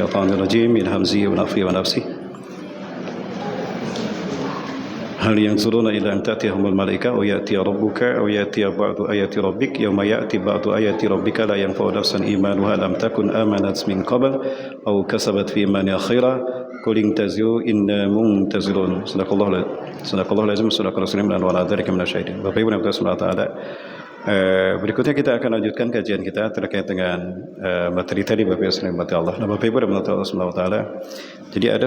الشيطان الرجيم من همزه ونفخه ونفسه هل ينظرون إلى أن تأتيهم الملائكة أو يأتي ربك أو يأتي بعض آيات ربك يوم يأتي بعض آيات ربك لا ينفع نفسا إيمانها لم تكن آمنت من قبل أو كسبت في إيمانها خيرا قل انتظروا إنا منتظرون صدق الله العظيم صدق رسول الله وعلى ذلك من الشاهدين. Bapak Ibu yang dirahmati Allah Taala, berikutnya kita akan lanjutkan kajian kita terkait dengan materi tadi Bapak Ibu yang dirahmati Allah. Nah, Bapak Ibu yang dirahmati Allah Subhanahu wa taala. Jadi ada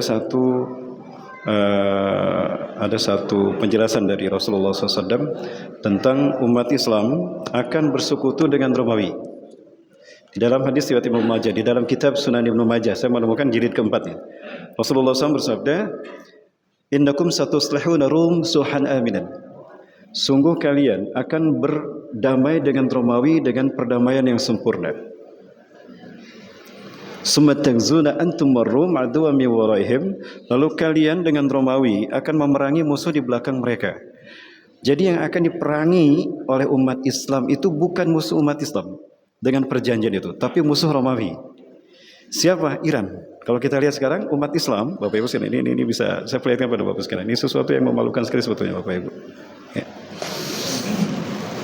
satu penjelasan dari Rasulullah SAW tentang umat Islam akan bersekutu dengan Romawi. Di dalam hadis riwayat Ibnu Majah, di dalam kitab Sunan Ibnu Majah, saya menemukan jilid keempatnya. Rasulullah SAW bersabda, "Innakum satuslihuna Rum suhan aminan." Sungguh kalian akan berdamai dengan Romawi dengan perdamaian yang sempurna. Sumatangzuna antum marrum aduwa min waraihim, lalu kalian dengan Romawi akan memerangi musuh di belakang mereka. Jadi yang akan diperangi oleh umat Islam itu bukan musuh umat Islam dengan perjanjian itu, tapi musuh Romawi. Siapa? Iran. Kalau kita lihat sekarang umat Islam, Bapak Ibu sekalian, ini bisa saya perlihatkan pada Bapak sekalian. Ini sesuatu yang memalukan sekali sebetulnya Bapak Ibu. Ya.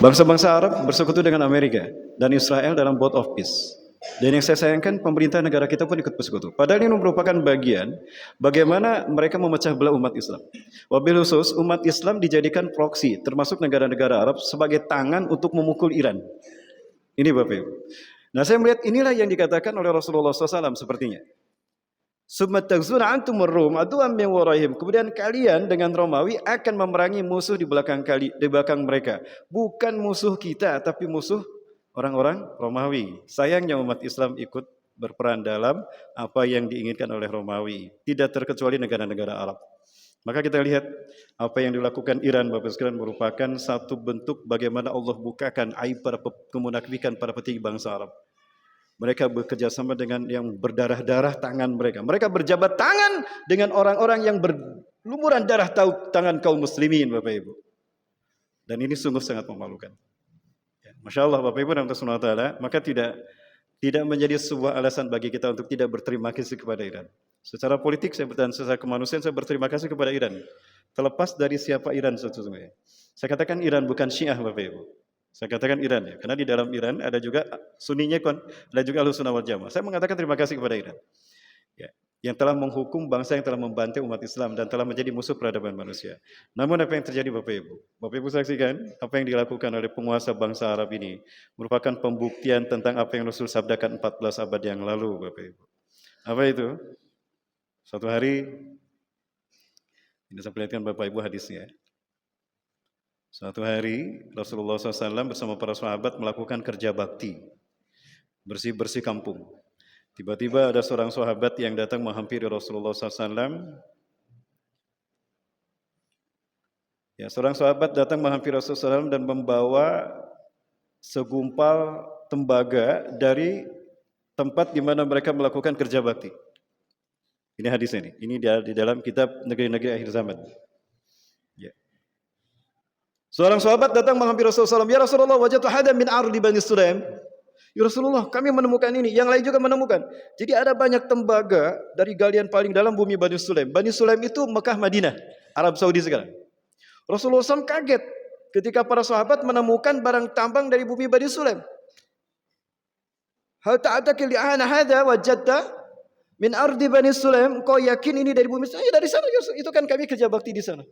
Bangsa-bangsa Arab bersekutu dengan Amerika dan Israel dalam Board of Peace. Dan yang saya sayangkan, pemerintah negara kita pun ikut bersekutu. Padahal ini merupakan bagian bagaimana mereka memecah belah umat Islam. Wabil khusus, umat Islam dijadikan proksi, termasuk negara-negara Arab, sebagai tangan untuk memukul Iran. Ini Bapak Ibu. Nah, saya melihat inilah yang dikatakan oleh Rasulullah SAW sepertinya. Sumatangzuna antum marrum aduwam min waraihim. Kemudian kalian dengan Romawi akan memerangi musuh di belakang mereka. Bukan musuh kita, tapi musuh orang-orang Romawi. Sayangnya umat Islam ikut berperan dalam apa yang diinginkan oleh Romawi. Tidak terkecuali negara-negara Arab. Maka kita lihat apa yang dilakukan Iran, Bapak sekalian, merupakan satu bentuk bagaimana Allah bukakan aib para kemunafikan para petinggi bangsa Arab. Mereka bekerja sama dengan yang berdarah-darah tangan mereka. Mereka berjabat tangan dengan orang-orang yang berlumuran darah tangan kaum muslimin, Bapak Ibu. Dan ini sungguh sangat memalukan. Masya Allah Bapak Ibu dan Rasulullah Ta'ala, maka tidak menjadi sebuah alasan bagi kita untuk tidak berterima kasih kepada Iran. Secara politik dan secara kemanusiaan saya berterima kasih kepada Iran. Terlepas dari siapa Iran sesungguhnya. Saya katakan Iran bukan Syiah Bapak Ibu. Saya katakan Iran ya, karena di dalam Iran ada juga Sunninya, ada juga Ahlussunnah wal Jamaah. Saya mengatakan terima kasih kepada Iran. Ya, yang telah menghukum bangsa yang telah membantai umat Islam dan telah menjadi musuh peradaban manusia. Namun apa yang terjadi Bapak Ibu? Bapak Ibu saksikan apa yang dilakukan oleh penguasa bangsa Arab ini merupakan pembuktian tentang apa yang Rasul sabdakan 14 abad yang lalu Bapak Ibu. Apa itu? Suatu hari, ini saya perlihatkan Bapak Ibu hadisnya. Suatu hari Rasulullah SAW bersama para sahabat melakukan kerja bakti, bersih-bersih kampung. Tiba-tiba ada seorang sahabat yang datang menghampiri Rasulullah SAW. Ya, seorang sahabat datang menghampiri Rasulullah SAW dan membawa segumpal tembaga dari tempat di mana mereka melakukan kerja bakti. Ini hadis ini. Ini di dalam kitab Negeri-Negeri Akhir Zaman. Ya. Seorang sahabat datang menghampiri Rasulullah SAW. Ya Rasulullah, wajatu hadam min ardi Bani Sulaim. Ya Rasulullah, kami menemukan ini. Yang lain juga menemukan. Jadi ada banyak tembaga dari galian paling dalam bumi Bani Sulaim. Bani Sulaim itu Mekah, Madinah, Arab Saudi sekarang. Rasulullah SAW kaget ketika para sahabat menemukan barang tambang dari bumi Bani Sulaim. Hal ta'ataki li'ahana hadha wajadta min ardi Bani Sulaim. Kau yakin ini dari bumi? Ya dari sana. Itu kan kami kerja bakti di sana.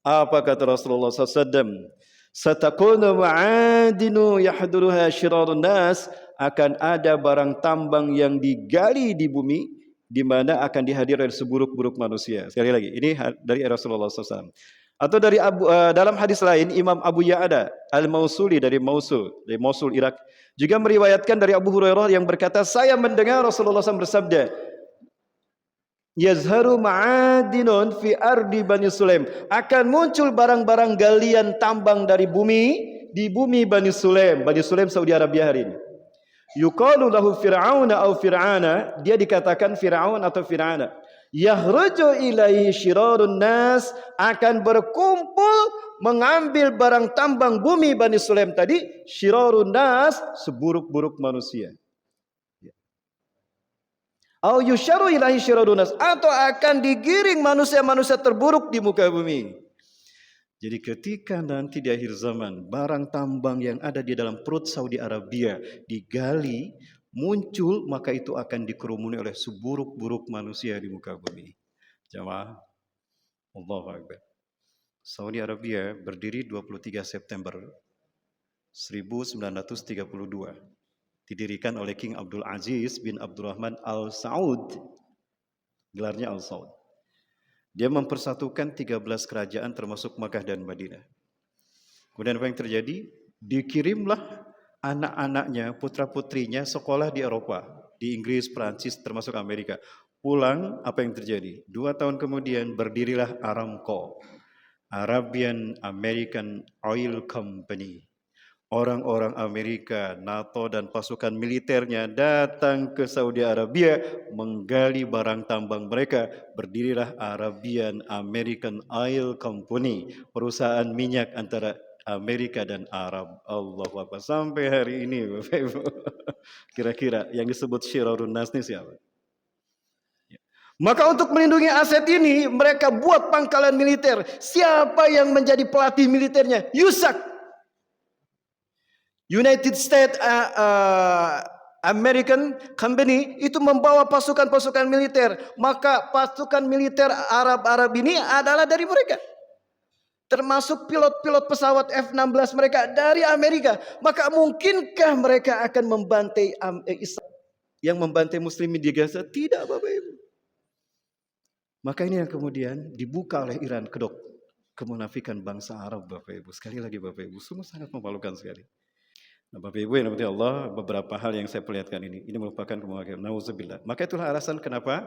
Apa kata Rasulullah SAW? Satakunu ma'adinu yahduruha syirarun nas. Akan ada barang tambang yang digali di bumi, di mana akan dihadirkan seburuk-buruk manusia. Sekali lagi, ini dari Rasulullah SAW. Atau dari dalam hadis lain, Imam Abu Ya'la Al-Mausuli dari Mosul, Irak, juga meriwayatkan dari Abu Hurairah yang berkata, saya mendengar Rasulullah SAW bersabda, yazharu ma'adinun fi ardi Bani Sulaim. Akan muncul barang-barang galian tambang dari bumi, di bumi Bani Sulaim. Bani Sulaim Saudi Arabia hari ini. Yuqalu lahu fir'auna au fir'ana. Dia dikatakan Fir'aun atau Fir'ana. Yahruju ilaihi syirarun nas. Akan berkumpul mengambil barang tambang bumi Bani Sulaim tadi. Syirarun nas, seburuk-buruk manusia. Au yusyaru ilahi syirarunas, atau akan digiring manusia-manusia terburuk di muka bumi. Jadi ketika nanti di akhir zaman barang tambang yang ada di dalam perut Saudi Arabia digali, muncul, maka itu akan dikerumuni oleh seburuk-buruk manusia di muka bumi. Jamaah, Allahu Akbar. Saudi Arabia berdiri 23 September 1932. Didirikan oleh King Abdul Aziz bin Abdurrahman Al Saud. Gelarnya Al Saud. Dia mempersatukan 13 kerajaan termasuk Makkah dan Madinah. Kemudian apa yang terjadi? Dikirimlah anak-anaknya, putra-putrinya sekolah di Eropa, di Inggris, Prancis, termasuk Amerika. Pulang, apa yang terjadi? 2 tahun kemudian berdirilah Aramco, Arabian American Oil Company. Orang-orang Amerika, NATO dan pasukan militernya datang ke Saudi Arabia menggali barang tambang mereka. Berdirilah Arabian American Oil Company, perusahaan minyak antara Amerika dan Arab. Allahu Akbar. Sampai hari ini Bapak Ibu. Kira-kira yang disebut Syirarun Nas ini siapa? Maka untuk melindungi aset ini mereka buat pangkalan militer. Siapa yang menjadi pelatih militernya? USAC, United States American Company, itu membawa pasukan-pasukan militer. Maka pasukan militer Arab ini adalah dari mereka. Termasuk pilot-pilot pesawat F-16 mereka dari Amerika. Maka mungkinkah mereka akan membantai Israel yang membantai muslimin di Gaza? Tidak, Bapak Ibu. Maka ini yang kemudian dibuka oleh Iran, kedok kemunafikan bangsa Arab, Bapak Ibu. Sekali lagi Bapak Ibu, sungguh sangat memalukan sekali. Nah, Bapak Ibu yang dirahmati Allah, beberapa hal yang saya perlihatkan ini merupakan kemunafikan. Nauzubillah. Maka itulah alasan kenapa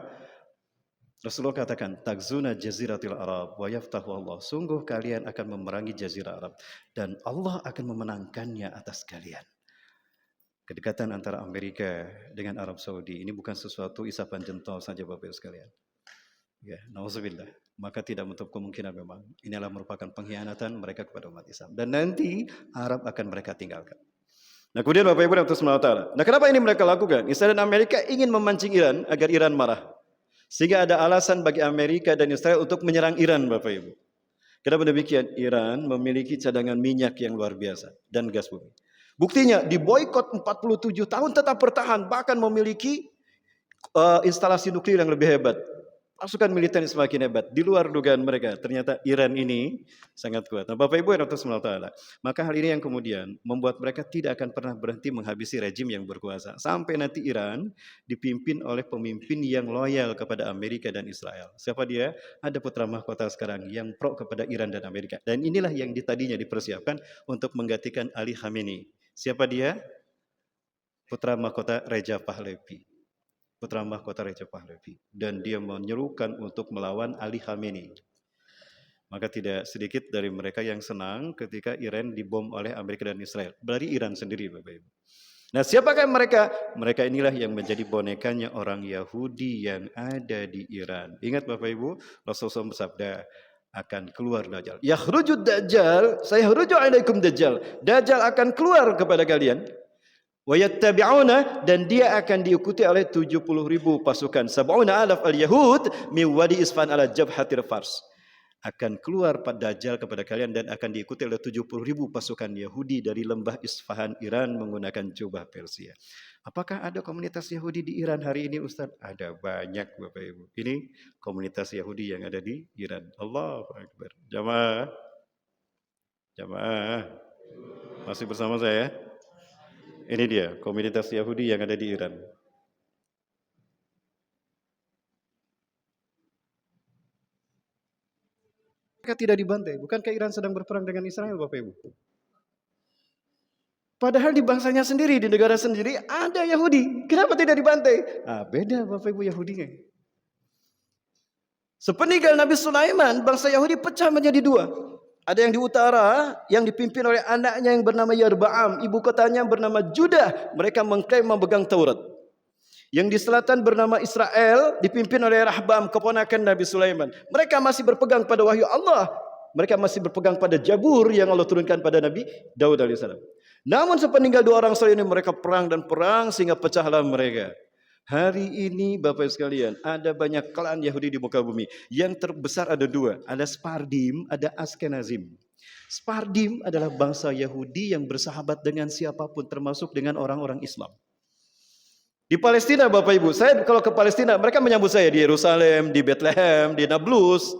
Rasulullah katakan, "Takzuna jaziratil Arab wa yaftahu Allah." Sungguh kalian akan memerangi jazirah Arab dan Allah akan memenangkannya atas kalian. Kedekatan antara Amerika dengan Arab Saudi ini bukan sesuatu isapan jempol saja Bapak Ibu sekalian. Ya, nauzubillah. Maka tidak menutup kemungkinan memang inilah merupakan pengkhianatan mereka kepada umat Islam dan nanti Arab akan mereka tinggalkan. Nah, kemudian Bapak Ibu dan Subhanahu. Nah, kenapa ini mereka lakukan? Israel dan Amerika ingin memancing Iran agar Iran marah. Sehingga ada alasan bagi Amerika dan Israel untuk menyerang Iran, Bapak Ibu. Kenapa demikian? Iran memiliki cadangan minyak yang luar biasa dan gas bumi. Buktinya diboikot 47 tahun tetap bertahan, bahkan memiliki instalasi nuklir yang lebih hebat. Pasukan militer yang semakin hebat. Di luar dugaan mereka, ternyata Iran ini sangat kuat. Nah, Bapak Ibu yang Allah, maka hal ini yang kemudian membuat mereka tidak akan pernah berhenti menghabisi rejim yang berkuasa. Sampai nanti Iran dipimpin oleh pemimpin yang loyal kepada Amerika dan Israel. Siapa dia? Ada putra mahkota sekarang yang pro kepada Iran dan Amerika. Dan inilah yang tadinya dipersiapkan untuk menggantikan Ali Khamenei. Siapa dia? Putra mahkota Reja Pahlavi. Putra mahkota Reja Pahlavi, dan dia menyerukan untuk melawan Ali Khamenei. Maka tidak sedikit dari mereka yang senang ketika Iran dibom oleh Amerika dan Israel. Dari Iran sendiri, Bapak Ibu. Nah, siapakah mereka? Mereka inilah yang menjadi bonekanya orang Yahudi yang ada di Iran. Ingat Bapak Ibu, Rasulullah bersabda, akan keluar Dajjal. Yakhrujud Dajjal, sayahruju alaikum Dajjal. Dajjal akan keluar kepada kalian. Wayattabi'una, dan dia akan diikuti oleh 70.000 pasukan. 70,000 al-Yahud min wadi Isfahan ala jabhatir Fars. Akan keluar pada Dajjal kepada kalian dan akan diikuti oleh 70.000 pasukan Yahudi dari lembah Isfahan Iran menggunakan jubah Persia. Apakah ada komunitas Yahudi di Iran hari ini, Ustaz? Ada banyak Bapak Ibu. Ini komunitas Yahudi yang ada di Iran. Allahu Akbar. Jamaah. Jamaah. Masih bersama saya? Ini dia, komunitas Yahudi yang ada di Iran. Mereka tidak dibantai. Bukankah Iran sedang berperang dengan Israel, Bapak Ibu? Padahal di bangsanya sendiri, di negara sendiri, ada Yahudi. Kenapa tidak dibantai? Beda Bapak Ibu Yahudinya. Sepeninggal Nabi Sulaiman, bangsa Yahudi pecah menjadi 2. Ada yang di utara yang dipimpin oleh anaknya yang bernama Yarba'am, ibu kotanya bernama Judah. Mereka mengklaim memegang Taurat. Yang di selatan bernama Israel, dipimpin oleh Rahbam, keponakan Nabi Sulaiman. Mereka masih berpegang pada wahyu Allah. Mereka masih berpegang pada Jabur yang Allah turunkan pada Nabi Daud alaihissalam. Namun sepeninggal 2 orang ini mereka perang dan perang sehingga pecahlah mereka. Hari ini Bapak sekalian, ada banyak klan Yahudi di muka bumi. Yang terbesar ada dua, ada Spardim, ada Askenazim. Spardim adalah bangsa Yahudi yang bersahabat dengan siapapun, termasuk dengan orang-orang Islam. Di Palestina Bapak Ibu, saya kalau ke Palestina, mereka menyambut saya di Yerusalem, di Bethlehem, di Nablus,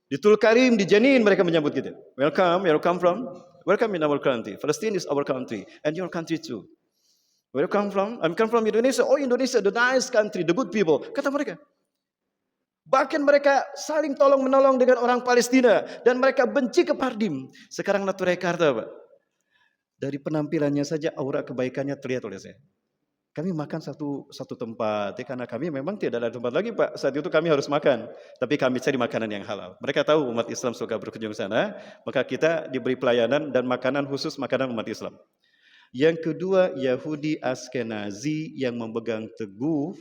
di Tulkarim, di Jenin, mereka menyambut kita. Welcome, where you come from? Welcome in our country. Palestine is our country, and your country too. Where you come from? I come from Indonesia. Oh, Indonesia, the nice country, the good people. Kata mereka. Bahkan mereka saling tolong menolong dengan orang Palestina dan mereka benci ke Pardim. Sekarang Natura Jakarta, Pak. Dari penampilannya saja aura kebaikannya terlihat oleh saya. Kami makan satu tempat, ya, karena kami memang tidak ada tempat lagi, Pak. Saat itu kami harus makan, tapi kami cari makanan yang halal. Mereka tahu umat Islam suka berkunjung sana, maka kita diberi pelayanan dan makanan khusus makanan umat Islam. Yang kedua, Yahudi Askenazi yang memegang teguh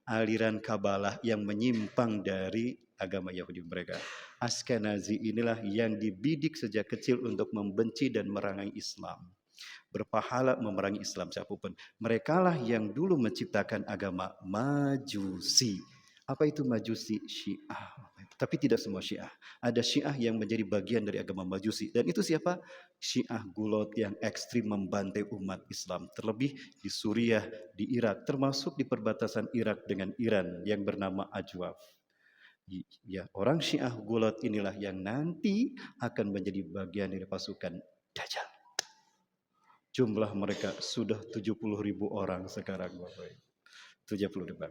aliran Kabalah yang menyimpang dari agama Yahudi mereka. Askenazi inilah yang dibidik sejak kecil untuk membenci dan merangai Islam. Berpahala memerangi Islam siapapun. Merekalah yang dulu menciptakan agama Majusi. Apa itu Majusi? Syiah. Tapi tidak semua Syiah. Ada Syiah yang menjadi bagian dari agama Majusi. Dan itu siapa? Syiah Gulot yang ekstrim membantai umat Islam. Terlebih di Suriah, di Irak. Termasuk di perbatasan Irak dengan Iran yang bernama Ajwaf. Ya, orang Syiah Gulot inilah yang nanti akan menjadi bagian dari pasukan Dajjal. Jumlah mereka sudah 70.000 orang sekarang, Bapak. 70.000.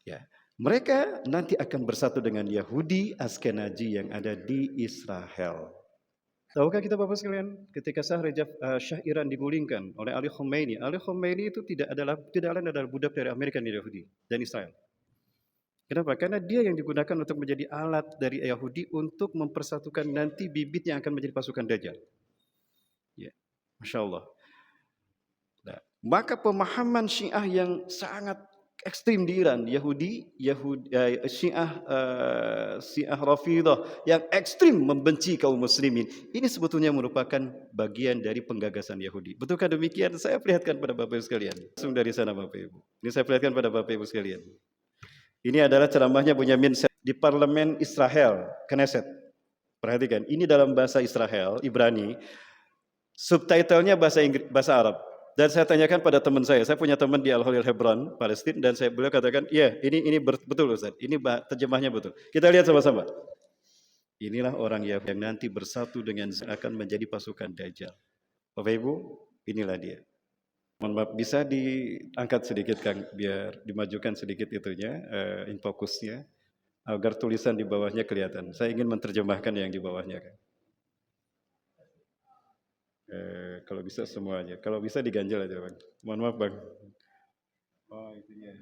Ya. Mereka nanti akan bersatu dengan Yahudi Askenazi yang ada di Israel. Tahukah kita Bapak sekalian, ketika Shah Iran digulingkan oleh Ali Khomeini itu tidak lain adalah budak dari Amerika dan Yahudi dan Israel. Kenapa? Karena dia yang digunakan untuk menjadi alat dari Yahudi untuk mempersatukan nanti bibit yang akan menjadi pasukan Dajjal. Ya, Masya Allah. Nah, maka pemahaman Syiah yang sangat ekstrim di Iran, Syiah Rafidah yang ekstrim membenci kaum muslimin. Ini sebetulnya merupakan bagian dari penggagasan Yahudi. Betulkah demikian? Saya perlihatkan pada Bapak Ibu sekalian. Langsung dari sana Bapak Ibu. Ini saya perlihatkan pada Bapak Ibu sekalian. Ini adalah ceramahnya Bunyamin di parlemen Israel, Knesset. Perhatikan, ini dalam bahasa Israel, Ibrani. Subtitlenya bahasa Arab. Dan saya tanyakan pada teman saya punya teman di Al-Holil Hebron, Palestina, dan beliau katakan, iya, ini betul Ustaz, ini terjemahnya betul. Kita lihat sama-sama. Inilah orang yang nanti bersatu dengan akan menjadi pasukan Dajjal. Bapak Ibu, inilah dia. Mohon maaf, bisa diangkat sedikit Kang, biar dimajukan sedikit itunya, infokusnya, agar tulisan di bawahnya kelihatan. Saya ingin menerjemahkan yang di bawahnya Kang. Kalau bisa semuanya. Kalau bisa diganjel aja Bang. Mohon maaf Bang. Oh itu dia.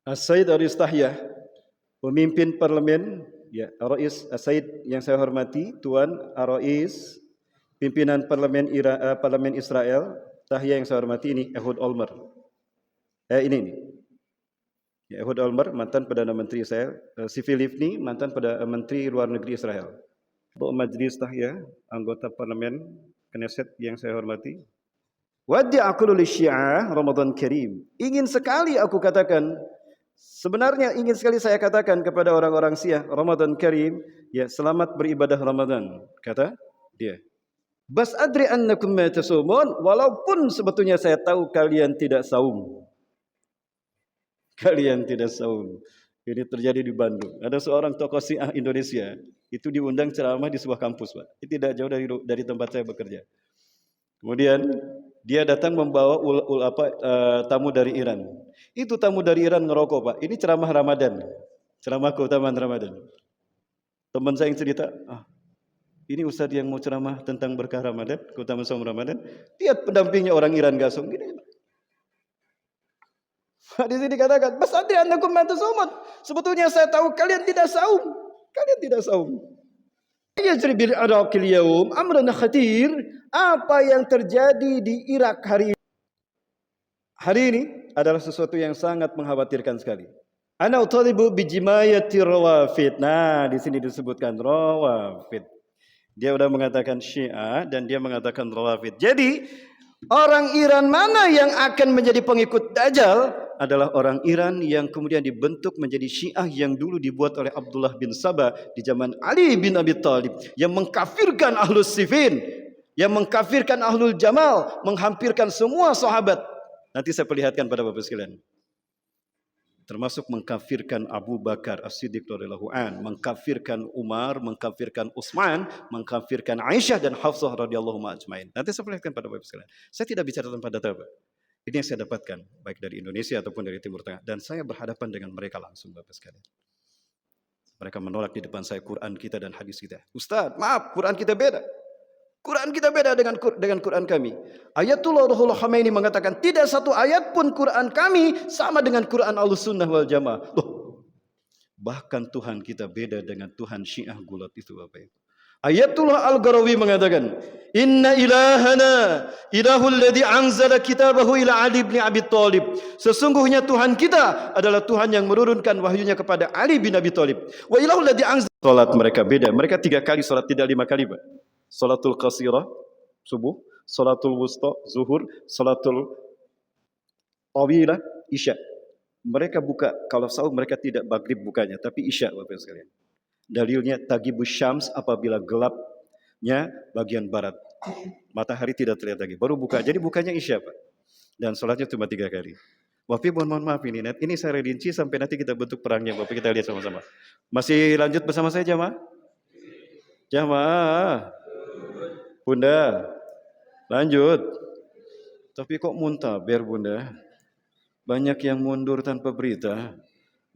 As-Sayyid Aris Tahyah, pemimpin parlemen, ya, Rais As-Sayyid yang saya hormati, Tuan Rais, pimpinan parlemen Israel, Tahyah yang saya hormati, ini Ehud Olmert. Ini. Ya, Ehud Olmert, mantan Perdana Menteri Israel. Sivil Livni, mantan Menteri Luar Negeri Israel. Ketua Majelis Tahyah, anggota Parlemen Knesset yang saya hormati. Waddi aqulu li Syiah Ramadan Karim. Ingin sekali saya katakan kepada orang-orang Syiah, Ramadan Karim, ya, selamat beribadah Ramadan, kata dia. Bas adri annakum ma tasumun, walaupun sebetulnya saya tahu kalian tidak saum. Kalian tidak saum. Ini terjadi di Bandung. Ada seorang tokoh Syiah Indonesia, itu diundang ceramah di sebuah kampus, Pak. Itu tidak jauh dari tempat saya bekerja. Kemudian dia datang membawa tamu dari Iran. Itu tamu dari Iran ngerokok, Pak. Ini ceramah Ramadan. Ceramah keutamaan Ramadan. Teman saya yang cerita, ini Ustadz yang mau ceramah tentang berkah Ramadan, keutamaan saum Ramadan. Lihat pendampingnya orang Iran gasong. Gini, di sini dikatakan, "Bas adri annakum ma tasumun." Sebetulnya saya tahu kalian tidak saum. Kalian tidak saum. Yajri bil Iraqil yaum amrun khatir. Apa yang terjadi di Irak hari ini adalah sesuatu yang sangat mengkhawatirkan sekali. Ana utalibu bi jimayati rawafid. Nah, di sini disebutkan rawafid. Dia udah mengatakan Syiah dan dia mengatakan Rawafid. Jadi orang Iran mana yang akan menjadi pengikut Dajjal adalah orang Iran yang kemudian dibentuk menjadi Syiah yang dulu dibuat oleh Abdullah bin Sabah di zaman Ali bin Abi Thalib, yang mengkafirkan Ahlus Siffin, yang mengkafirkan Ahlul Jamal, menghampirkan semua sahabat. Nanti saya perlihatkan pada Bapak sekalian. Termasuk mengkafirkan Abu Bakar As-Siddiq radhiyallahu an, mengkafirkan Umar, mengkafirkan Utsman, mengkafirkan Aisyah dan Hafsah radhiyallahu ajmain. Nanti saya perlihatkan pada Bapak sekalian. Saya tidak bicara tanpa data, Pak. Ini yang saya dapatkan baik dari Indonesia ataupun dari Timur Tengah, dan saya berhadapan dengan mereka langsung, Bapak sekalian. Mereka menolak di depan saya Quran kita dan hadis kita. Ustaz, maaf, Quran kita beda. Quran kita beda dengan Quran kami. Ayatullah Ruhul Khomeini mengatakan tidak satu ayat pun Quran kami sama dengan Quran Ahlussunnah wal Jamaah. Loh, bahkan Tuhan kita beda dengan Tuhan Syiah Gulat itu, Bapak Ibu. Ayatullah Al-Gharawi mengatakan, Inna ilahana ilahul ladzi anzala kitabahu ila Ali bin Abi Thalib. Sesungguhnya Tuhan kita adalah Tuhan yang menurunkan wahyunya kepada Ali bin Abi Thalib. Wa ilahul ladzi anzala. Salat mereka beda. Mereka 3 kali salat, tidak 5 kali, Pak. Salatul qasirah subuh, salatul wusta zuhur, salatul tawilah isya. Mereka buka, kalau sahur mereka tidak maghrib bukanya, tapi isya, Bapak sekalian. Dalilnya tagibus syams, apabila gelapnya bagian barat, matahari tidak terlihat lagi, baru buka. Jadi bukanya isya, Pak. Dan salatnya cuma 3 kali. Wafi, mohon maaf ini saya rinci sampai nanti kita bentuk perangnya, Bapak, kita lihat sama-sama. Masih lanjut bersama saya, jamaah? Jamaah. Bunda, lanjut. Tapi kok muntaber, Bunda? Banyak yang mundur tanpa berita.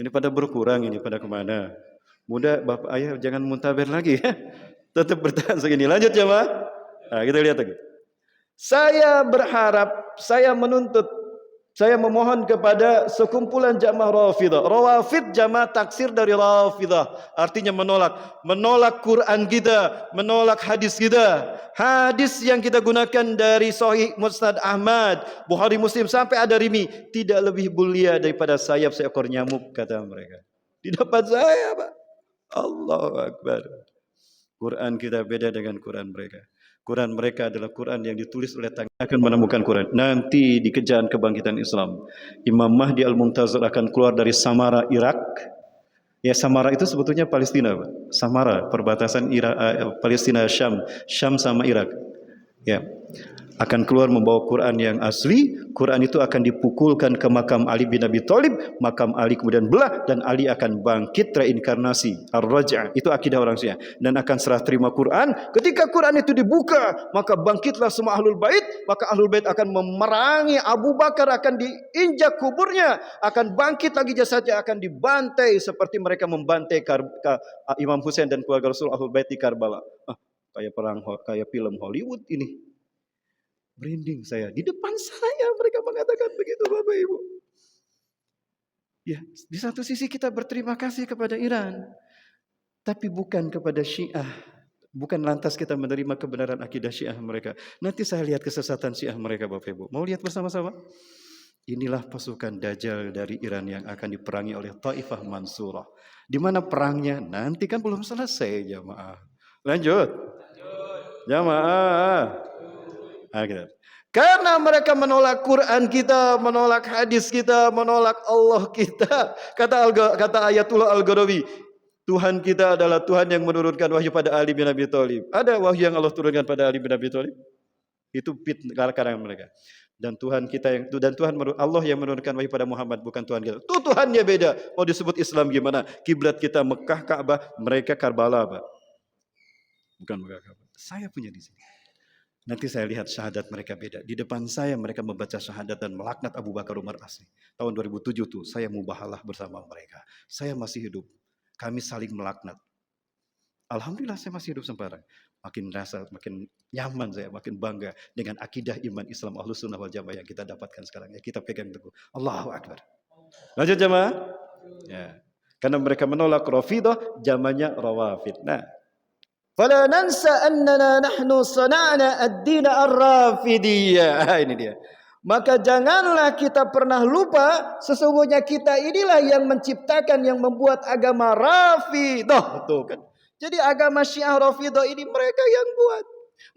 Ini pada berkurang, ini pada kemana? Bunda, Bapak, Ayah jangan muntaber lagi ya. Tetap bertahan segini. Lanjut ya, Ma. Nah, kita lihat lagi. Saya berharap, saya menuntut, saya memohon kepada sekumpulan jamaah Rafidah. Rawafid jamaah taksir dari Rafidah. Artinya menolak Quran kita, menolak hadis kita. Hadis yang kita gunakan dari Sahih Musnad Ahmad, Bukhari Muslim sampai ada rimi, tidak lebih mulia daripada sayap seekor nyamuk, kata mereka. Di depan saya, Pak. Allahu Akbar. Quran kita beda dengan Quran mereka. Quran mereka adalah Quran yang ditulis oleh tangan, akan menemukan Quran. Nanti di kejayaan kebangkitan Islam, Imam Mahdi Al-Muntazir akan keluar dari Samara, Irak. Ya, Samara itu sebetulnya Palestina, Pak. Samara, perbatasan Irak, Palestina, Syam sama Irak. Ya, akan keluar membawa Quran yang asli. Quran itu akan dipukulkan ke makam Ali bin Abi Thalib, makam Ali kemudian belah dan Ali akan bangkit reinkarnasi, ar-raj'ah. Itu akidah orang Syiah, dan akan serah terima Quran. Ketika Quran itu dibuka, maka bangkitlah semua ahlul bait, maka ahlul bait akan memerangi Abu Bakar, akan diinjak kuburnya, akan bangkit lagi jasadnya, akan dibantai seperti mereka membantai Imam Husain dan keluarga Rasul ahlul bait di Karbala. Kayak film Hollywood ini. Merinding saya. Di depan saya mereka mengatakan begitu, Bapak Ibu. Ya, di satu sisi kita berterima kasih kepada Iran, tapi bukan kepada Syiah. Bukan lantas kita menerima kebenaran akidah Syiah mereka. Nanti saya lihat kesesatan Syiah mereka, Bapak Ibu. Mau lihat bersama-sama? Inilah pasukan Dajjal dari Iran yang akan diperangi oleh Taifah Mansurah. Di mana perangnya? Nanti kan belum selesai, jamaah. Lanjut. Jamaah. Karena mereka menolak Quran kita, menolak hadis kita, menolak Allah kita. Kata Ayatullah Al-Gharawi, Tuhan kita adalah Tuhan yang menurunkan wahyu pada Ali bin Abi Thalib. Ada wahyu yang Allah turunkan pada Ali bin Abi Thalib? Itu karangan mereka. Dan Tuhan kita Allah yang menurunkan wahyu pada Muhammad, bukan Tuhan kita. Itu Tuhannya beda. Mau disebut Islam gimana? Kiblat kita Mekah, Ka'bah, mereka Karbala, Pak. Bukan Mekah, Ka'bah. Saya punya di sini. Nanti saya lihat syahadat mereka beda. Di depan saya mereka membaca syahadat dan melaknat Abu Bakar Umar Asli. Tahun 2007 tuh saya mubahalah bersama mereka. Saya masih hidup. Kami saling melaknat. Alhamdulillah saya masih hidup sekarang. Makin rasa, makin nyaman saya, makin bangga dengan akidah iman Islam Ahlussunnah wal Jamaah yang kita dapatkan sekarang. Ya, kita pegang teguh. Allahu Akbar. Lanjut jamaah. Ya. Karena mereka menolak Rafidah, jamannya Rawafid. Nah, fala nansa annana nahnu sana'na ad-din ar-rafidiyah. Ini dia. Maka janganlah kita pernah lupa, sesungguhnya kita inilah yang menciptakan, yang membuat agama Rafidah. Tuh kan. Jadi agama Syiah Rafidhah ini mereka yang buat.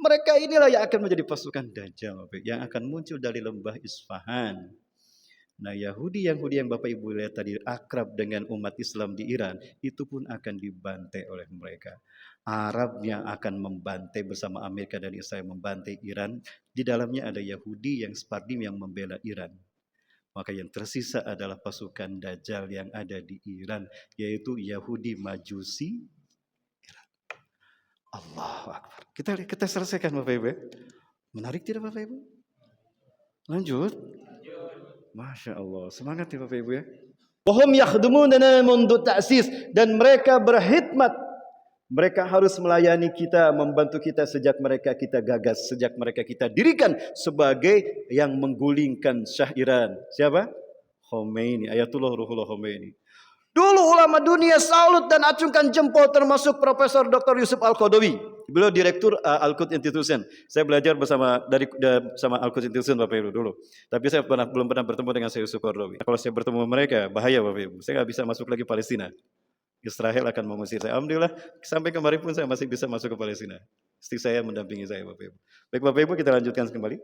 Mereka inilah yang akan menjadi pasukan Dajjal yang akan muncul dari lembah Isfahan. Nah, Yahudi yang Bapak Ibu lihat tadi akrab dengan umat Islam di Iran, itu pun akan dibantai oleh mereka. Arab yang akan membantai bersama Amerika dan Israel membantai Iran. Di dalamnya ada Yahudi yang Sephardim yang membela Iran. Maka yang tersisa adalah pasukan Dajjal yang ada di Iran, yaitu Yahudi Majusi Iran. Allahu Akbar. Kita selesaikan Bapak Ibu. Menarik tidak Bapak Ibu? Lanjut. Masya Allah, semangat ya Bapak Ibu ya. Wahum yakhdumunana mundu ta'sis, dan mereka berkhidmat. Mereka harus melayani kita, membantu kita sejak mereka kita gagas, sejak mereka kita dirikan sebagai yang menggulingkan Syah Iran. Siapa? Khomeini, Ayatullah Ruhullah Khomeini. Dulu ulama dunia salut dan acungkan jempol, termasuk Profesor Dr. Yusuf Al-Qaradawi. Beliau direktur Al-Quds Institution. Saya belajar bersama Al-Quds Institution Bapak Ibu dulu. Tapi saya belum pernah bertemu dengan Syekh Yusuf Qaradawi. Kalau saya bertemu mereka bahaya Bapak Ibu. Saya nggak bisa masuk lagi Palestina. Israel akan mengusir saya. Alhamdulillah sampai kemarin pun saya masih bisa masuk ke Palestina. Istri saya mendampingi saya Bapak Ibu. Baik Bapak Ibu, kita lanjutkan kembali.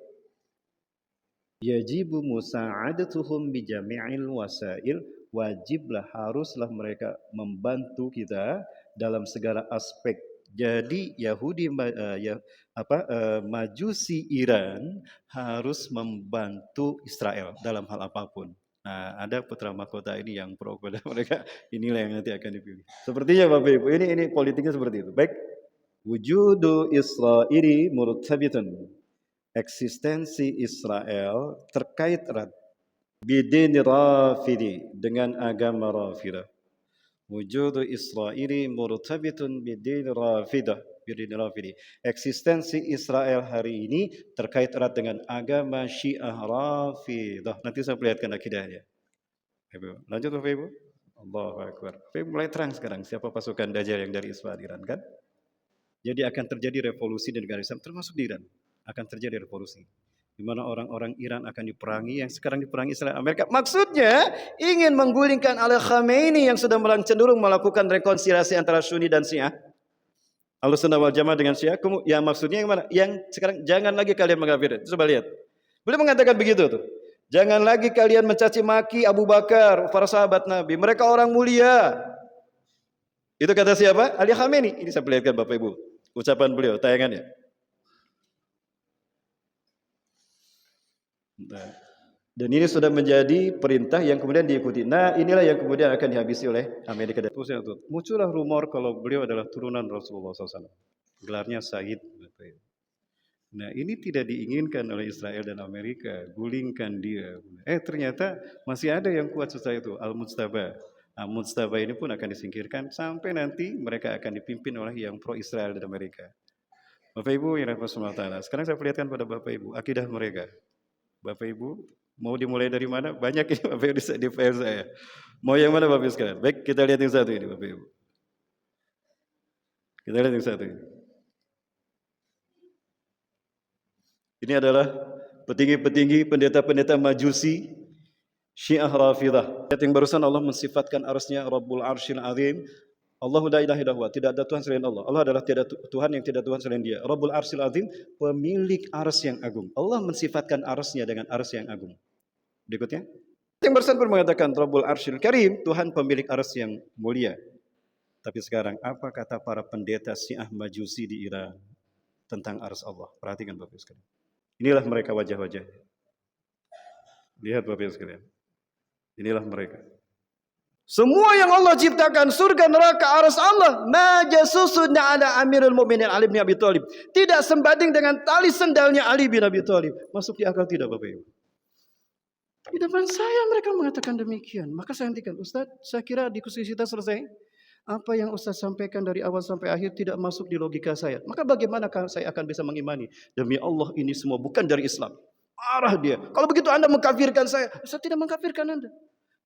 Yajibu musa'adatuhum bi jami'il wasail, wajiblah haruslah mereka membantu kita dalam segala aspek. Jadi Yahudi Majusi Iran harus membantu Israel dalam hal apapun. Nah, ada putra mahkota ini yang pro kepada mereka, inilah yang nanti akan dipilih. Sepertinya Bapak Ibu, ini politiknya seperti itu. Baik, wujudu Israili murtabitun. Eksistensi Israel terkait erat bidin Rafidi, dengan agama Rafidah. Wujudu Israili murtabitun bidin Rafidah. Eksistensi Israel hari ini terkait erat dengan agama Syiah Rafidah. Nanti saya perlihatkan akidahnya. Lanjut Bapak Ibu. Allahu Akbar. Mulai terang sekarang siapa pasukan Dajjal yang dari Isfahan Iran kan? Jadi akan terjadi revolusi di negara Islam, termasuk di Iran. Akan terjadi revolusi. Di mana orang-orang Iran akan diperangi, yang sekarang diperangi Israel Amerika. Maksudnya ingin menggulingkan Al-Khamenei yang sudah cenderung melakukan rekonsiliasi antara Sunni dan Syiah. Ahlussunnah wal Jamaah dengan Syiah, yang maksudnya yang mana? Yang sekarang jangan lagi kalian mengkafirkan. Coba lihat. Beliau mengatakan begitu tuh. Jangan lagi kalian mencaci maki Abu Bakar, para sahabat Nabi. Mereka orang mulia. Itu kata siapa? Ali Khamenei. Ini saya perlihatkan Bapak Ibu. Ucapan beliau, tayangannya. Nah, dan ini sudah menjadi perintah yang kemudian diikuti. Nah, inilah yang kemudian akan dihabisi oleh Amerika. Dan muncullah rumor kalau beliau adalah turunan Rasulullah SAW. Gelarnya Said. Nah, ini tidak diinginkan oleh Israel dan Amerika. Gulingkan dia. Ternyata masih ada yang kuat setelah itu. Al-Mujtaba. Mujtaba ini pun akan disingkirkan sampai nanti mereka akan dipimpin oleh yang pro Israel dan Amerika. Bapak Ibu yang rahmatullah taala. Sekarang saya perlihatkan pada Bapak Ibu akidah mereka. Bapak Ibu mau dimulai dari mana? Banyak ini Bapak Ibu di file saya. Mau yang mana Bapak Ibu sekarang? Baik, kita lihat yang satu ini Bapak Ibu. Kita lihat yang satu ini. Ini adalah petinggi-petinggi pendeta-pendeta Majusi Syiah Rafidah. Ayat yang barusan Allah mensifatkan arsy-Nya Rabbul Arsyil Azim. Allahu la ilaha illallah, tidak ada Tuhan selain Allah. Allah adalah Tuhan yang tidak Tuhan selain Dia. Rabbul Arsyil Azim, pemilik arsy yang agung. Allah mensifatkan arsy-Nya dengan arsy yang agung. Berikutnya. Yang barusan pun mengatakan Rabbul Arsyil Karim, Tuhan pemilik arsy yang mulia. Tapi sekarang apa kata para pendeta Syiah Majusi di Iran tentang arsy Allah? Perhatikan Bapak Ibu sekalian. Inilah mereka wajah-wajahnya. Lihat Bapak Ibu sekalian. Inilah mereka. Semua yang Allah ciptakan, surga, neraka, arsy Allah, majasusun ala Amirul Mukminin Ali bin Abi Thalib. Tidak sebanding dengan tali sendalnya Ali bin Abi Thalib. Masuk di akal tidak Bapak Ibu? Di depan saya mereka mengatakan demikian. Maka saya hentikan. Ustaz, saya kira diskusi kita selesai. Apa yang Ustaz sampaikan dari awal sampai akhir tidak masuk di logika saya. Maka bagaimana saya akan bisa mengimani? Demi Allah ini semua bukan dari Islam. Marah dia. Kalau begitu Anda mengkafirkan saya tidak mengkafirkan Anda.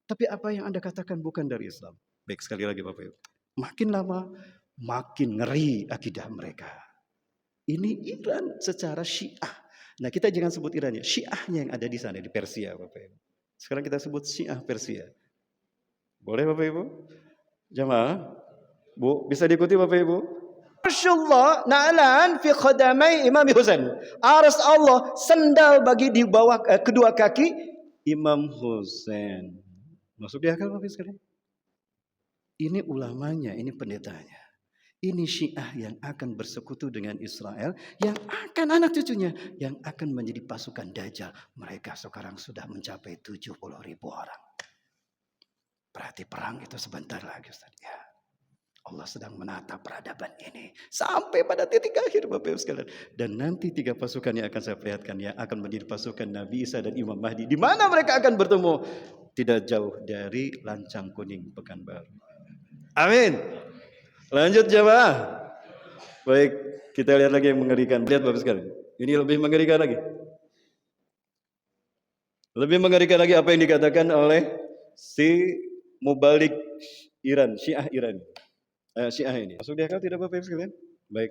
Tapi apa yang Anda katakan bukan dari Islam. Baik, sekali lagi Bapak Ibu. Makin lama, makin ngeri akidah mereka. Ini Iran secara Syiah. Nah, kita jangan sebut Iran ya. Syiahnya yang ada di sana, di Persia Bapak Ibu. Sekarang kita sebut Syiah Persia. Boleh Bapak Ibu? Jamaah. Bu, bisa diikuti Bapak Ibu? Arsyullah na'lan fi qadamai Imam Husain. Aras Allah sendal bagi di bawah kedua kaki Imam Husain. Masuk di akal Bapak sekalian? Ini ulamanya, ini pendetanya. Ini Syiah yang akan bersekutu dengan Israel, yang akan anak cucunya, yang akan menjadi pasukan Dajjal. Mereka sekarang sudah mencapai 70.000 orang. Berarti perang itu sebentar lagi Ustaz. Ya. Allah sedang menata peradaban ini sampai pada titik akhir Bapak Ibu sekalian. Dan nanti 3 pasukan yang akan saya perlihatkan yang akan menjadi pasukan Nabi Isa dan Imam Mahdi. Di mana mereka akan bertemu? Tidak jauh dari Lancang Kuning Pekanbaru. Amin. Lanjut jemaah. Baik, kita lihat lagi yang mengerikan. Lihat Bapak sekalian. Ini lebih mengerikan lagi. Lebih mengerikan lagi apa yang dikatakan oleh si Mubalik Iran, Syiah Iran. Syiah ini. Masuk di akal tidak Bapak Ibu sekalian? Baik.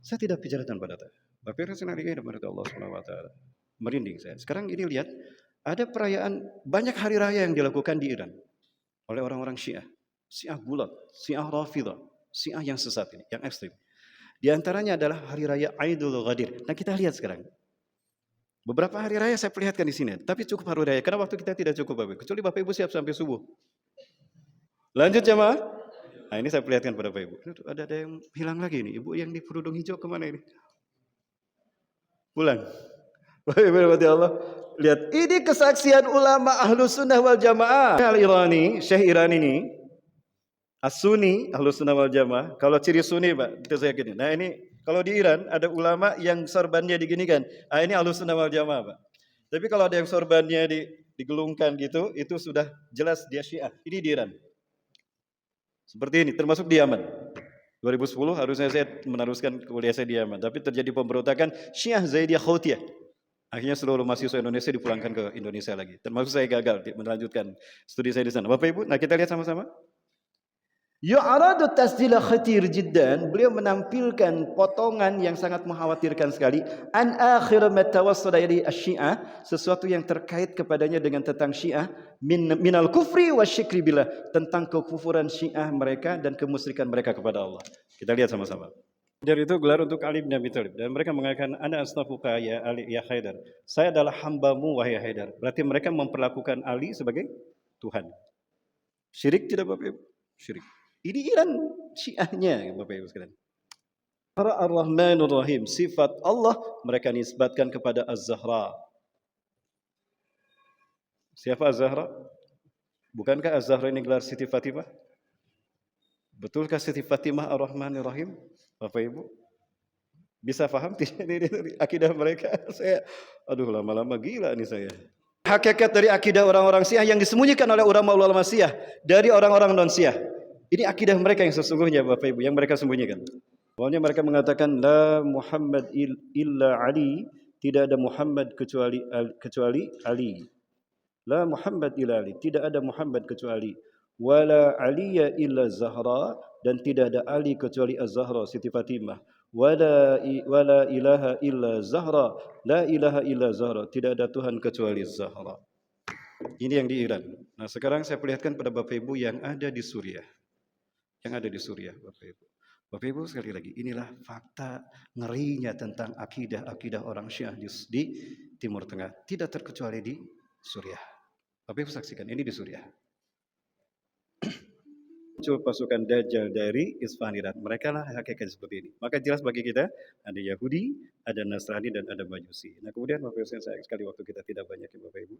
Saya tidak bicara tanpa data. Bapak Ibu sekalian kepada Allah Subhanahu wa taala. Merinding saya. Sekarang ini lihat, ada perayaan banyak hari raya yang dilakukan di Iran oleh orang-orang Syiah. Syiah Gulat, Syiah Rafidah, Syiah yang sesat ini, yang ekstrim. Di antaranya adalah hari raya Aidul Ghadir. Nah, kita lihat sekarang. Beberapa hari raya saya perlihatkan di sini, tapi cukup hari raya karena waktu kita tidak cukup Bapak Ibu. Kecuali Bapak Ibu siap sampai subuh. Lanjut jemaah. Nah, ini saya perlihatkan pada Bapak Ibu. Ada yang hilang lagi ini. Ibu yang di kerudung hijau kemana ini? Pulang. Bapak Ibu rahmati Allah. Lihat, ini kesaksian ulama Ahlus Sunnah wal Jamaah. Al-Irani, Syekh Iran ini, As-Sunni, Ahlus Sunnah wal Jamaah. Kalau ciri Sunni, Pak, itu saya gini. Nah, ini kalau di Iran ada ulama yang sorbannya diginikan. Ah, ini Ahlus Sunnah wal Jamaah, Pak. Tapi kalau ada yang sorbannya digelungkan gitu, itu sudah jelas dia Syiah. Ini di Iran. Seperti ini, termasuk di Yaman. 2010 harusnya saya meneruskan kuliah saya di Yaman, tapi terjadi pemberontakan Syiah Zaidiyah Khoutiyah. Akhirnya seluruh mahasiswa Indonesia dipulangkan ke Indonesia lagi. Termasuk saya gagal melanjutkan studi saya di sana. Bapak Ibu, nah kita lihat sama-sama. Yu'aradu tasdila khatir jiddan. Beliau menampilkan potongan yang sangat mengkhawatirkan sekali. An akhir ma tawassala ila asy-Syiah, sesuatu yang terkait kepadanya dengan tentang Syiah minal kufri wasyikri billah, tentang kekufuran Syiah mereka dan kemusyrikan mereka kepada Allah. Kita lihat sama-sama. Dari itu gelar untuk Ali bin Abi Thalib dan mereka mengatakan ana astaghfuka ya Ali ya Haidar. Saya adalah hambamu wahai Haidar. Berarti mereka memperlakukan Ali sebagai Tuhan. Syirik tidak Bapak Ibu? Syirik. Ini Iran Syiahnya Bapak Ibu sekalian. Ar-Rahmanur Rahim, sifat Allah mereka nisbatkan kepada Az-Zahra. Siapa Az-Zahra? Bukankah Az-Zahra ini gelar Siti Fatimah? Betulkah Siti Fatimah Ar-Rahmanur Rahim? Bapak Ibu bisa paham tidak ini akidah mereka? Saya lama-lama gila nih saya. Hakikat dari akidah orang-orang Syiah yang disembunyikan oleh ulama-ulama Syiah dari orang-orang non-Syiah. Ini akidah mereka yang sesungguhnya Bapak Ibu, yang mereka sembunyikan. Awalnya mereka mengatakan la Muhammad illa Ali, tidak ada Muhammad kecuali Ali. La Muhammad illa Ali, tidak ada Muhammad kecuali wala Aliya illa Zahra, dan tidak ada Ali kecuali Az-Zahra Siti Fatimah. Wala ilaha illa Zahra, la ilaha illa Zahra, tidak ada Tuhan kecuali Zahra. Ini yang di Iran. Nah, sekarang saya perlihatkan pada Bapak Ibu yang ada di Suriah. Yang ada di Suriah, Bapak Ibu. Bapak Ibu sekali lagi, inilah fakta ngerinya tentang akidah orang Syiah di Timur Tengah. Tidak terkecuali di Suriah. Bapak Ibu saksikan, ini di Suriah. Muncul pasukan Dajjal dari Isfahan Iran. Mereka lah hakikat seperti ini. Maka jelas bagi kita, ada Yahudi, ada Nasrani, dan ada Majusi. Nah kemudian Bapak Ibu sayang sekali waktu kita tidak banyak ya Bapak Ibu.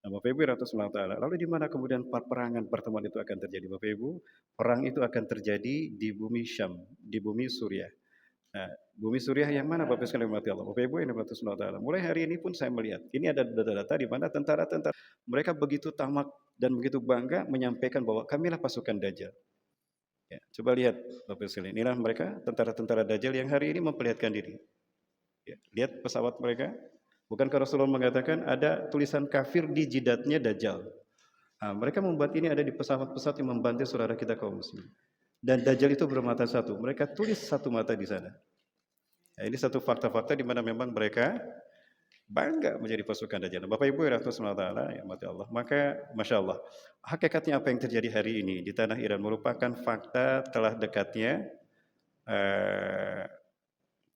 Nah, Bapak Ibu rahmatullah taala. Lalu di mana kemudian peperangan pertemuan itu akan terjadi Bapak Ibu? Perang itu akan terjadi di bumi Syam, di bumi Suriah. Nah, bumi Suriah yang mana Bapak Ibu sekalian rahmatullah? Bapak Ibu yang rahmatullah taala. Mulai hari ini pun saya melihat, ini ada data-data di mana tentara-tentara mereka begitu tamak dan begitu bangga menyampaikan bahwa kamilah pasukan Dajjal. Ya, coba lihat Bapak Ibu sekalian. Inilah mereka tentara-tentara Dajjal yang hari ini memperlihatkan diri. Ya, lihat pesawat mereka. Bukankah Rasulullah mengatakan ada tulisan kafir di jidatnya Dajjal? Nah, mereka membuat ini ada di pesawat-pesawat yang membantu saudara kita kaum muslim. Dan Dajjal itu bermata satu. Mereka tulis satu mata di sana. Nah, ini satu fakta-fakta di mana memang mereka bangga menjadi pasukan Dajjal. Bapak Ibu yang dirahmati Allah, ya mati Allah. Maka Masya Allah, hakikatnya apa yang terjadi hari ini di tanah Iran merupakan fakta eh,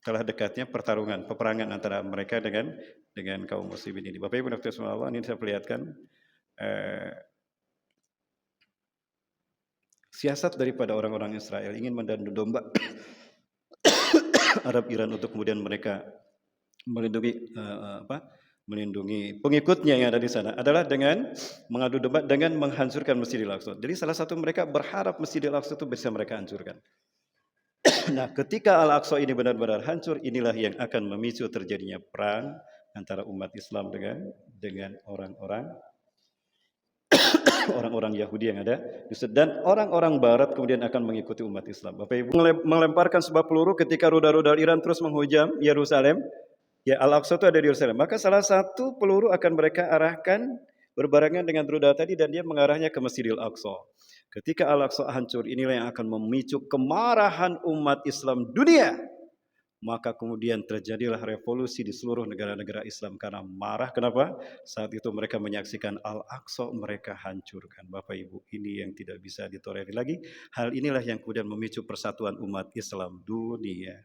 telah dekatnya pertarungan, peperangan antara mereka dengan kaum muslimin ini. Bapak Ibu yang dirahmati Allah, ini saya perlihatkan eh, siasat daripada orang-orang Israel ingin mendandu domba Arab Iran untuk kemudian mereka melindungi pengikutnya yang ada di sana adalah dengan mengadu domba dengan menghancurkan Masjidil Aqsa. Jadi salah satu mereka berharap Masjidil Aqsa itu bisa mereka hancurkan. Nah, ketika Al-Aqsa ini benar-benar hancur, inilah yang akan memicu terjadinya perang antara umat Islam dengan orang-orang Yahudi yang ada dan orang-orang Barat kemudian akan mengikuti umat Islam. Bapak Ibu melemparkan sebuah peluru ketika rudal-rudal Iran terus menghujam Yerusalem. Ya, Al-Aqsa itu ada di Yerusalem. Maka salah satu peluru akan mereka arahkan berbarengan dengan rudal tadi dan dia mengarahnya ke Masjidil Aqsa. Ketika Al-Aqsa hancur, inilah yang akan memicu kemarahan umat Islam dunia. Maka kemudian terjadilah revolusi di seluruh negara-negara Islam karena marah. Kenapa? Saat itu mereka menyaksikan Al-Aqsa mereka hancurkan. Bapak Ibu, ini yang tidak bisa ditolerir lagi. Hal inilah yang kemudian memicu persatuan umat Islam dunia.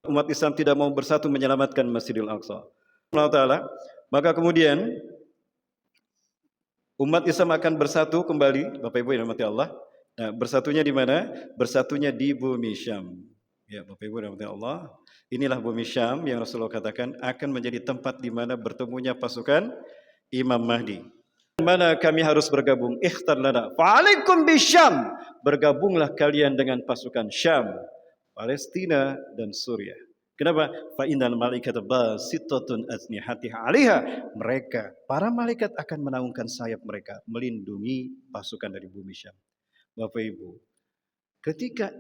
Umat Islam tidak mau bersatu menyelamatkan Masjidil Aqsa. Allah Ta'ala, maka kemudian umat Islam akan bersatu kembali. Bapak Ibu yang dirahmati Allah. Nah, bersatunya di mana? Bersatunya di bumi Syam. Ya, Bapak Ibu yang dirahmati Allah. Inilah bumi Syam yang Rasulullah katakan akan menjadi tempat di mana bertemunya pasukan Imam Mahdi. Mana kami harus bergabung? Ikhtar lana fa'alaikum bisyam. Bergabunglah kalian dengan pasukan Syam, Palestina dan Suriah. Kenapa? Fa innal malaikata basittatun ajnihatiha 'alaiha. Mereka, para malaikat akan menaungkan sayap mereka melindungi pasukan dari bumi Syam. Bapak Ibu, ketika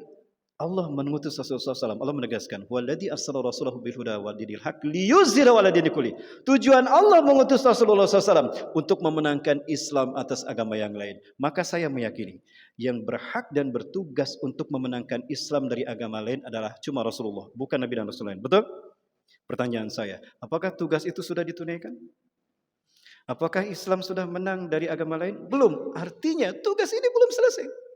Allah mengutus Rasulullah SAW, Allah menegaskan, "Walladzi arsala rasulahu bil huda wa dinil haq liyuzhirahu 'ala dini kulli." Tujuan Allah mengutus Rasulullah SAW untuk memenangkan Islam atas agama yang lain. Maka saya meyakini yang berhak dan bertugas untuk memenangkan Islam dari agama lain adalah cuma Rasulullah, bukan Nabi dan Rasul lain. Betul? Pertanyaan saya, apakah tugas itu sudah ditunaikan? Apakah Islam sudah menang dari agama lain? Belum. Artinya tugas ini belum selesai.